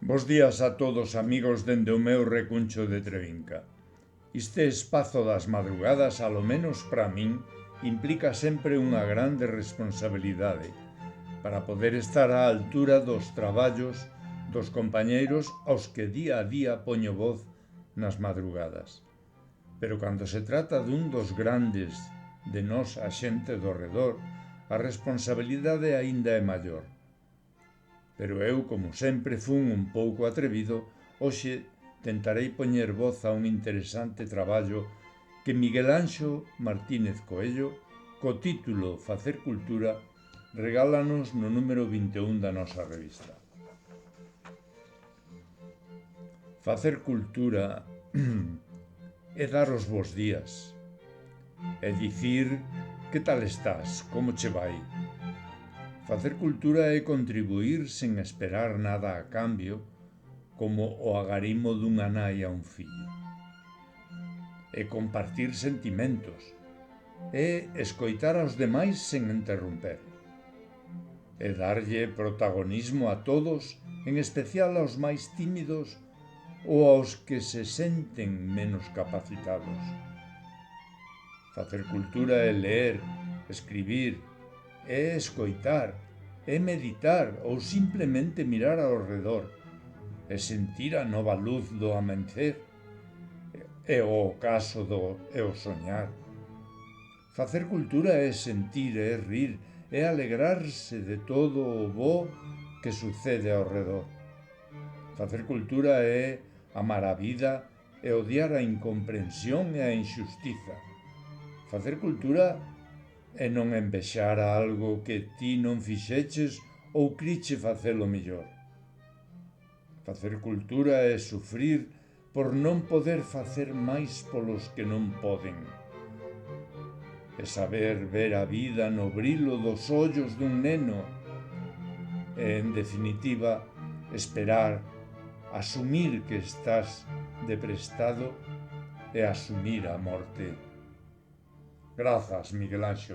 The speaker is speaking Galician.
Bos días a todos, amigos, dende o meu recuncho de Trevinca. Este espazo das madrugadas, alo menos para min, implica sempre unha grande responsabilidade para poder estar á altura dos traballos dos compañeiros aos que día a día poño voz nas madrugadas. Pero cando se trata dun dos grandes de nós a xente do redor, a responsabilidade aínda é maior. Pero eu, como sempre, fun un pouco atrevido, hoxe tentarei poñer voz a un interesante traballo que Miguel Anxo Martínez Coello, co título Facer Cultura, regálanos no número 21 da nosa revista. Facer cultura é dar os bos días, é dicir que tal estás, como che vai. Facer cultura é contribuír sen esperar nada a cambio, como o agarimo dunha nai a un fillo. É compartir sentimentos, é escoitar aos demais sen interromper. É darlle protagonismo a todos, en especial aos máis tímidos ou aos que se senten menos capacitados. Facer cultura é ler, escribir, é escoitar, é meditar ou simplemente mirar ao redor, é sentir a nova luz do amencer, é o ocaso é o soñar. Facer cultura é sentir, é rir, é alegrarse de todo o bo que sucede ao redor. Facer cultura é amar a vida e odiar a incomprensión e a injustiza. Facer cultura é non envexar a algo que ti non fixeches ou criche facelo mellor. Facer cultura é sufrir por non poder facer máis polos que non poden. É saber ver a vida no brilo dos ollos dun neno e, en definitiva, esperar, asumir que estás de prestado e asumir a morte. Grazas, Miguel Anxo.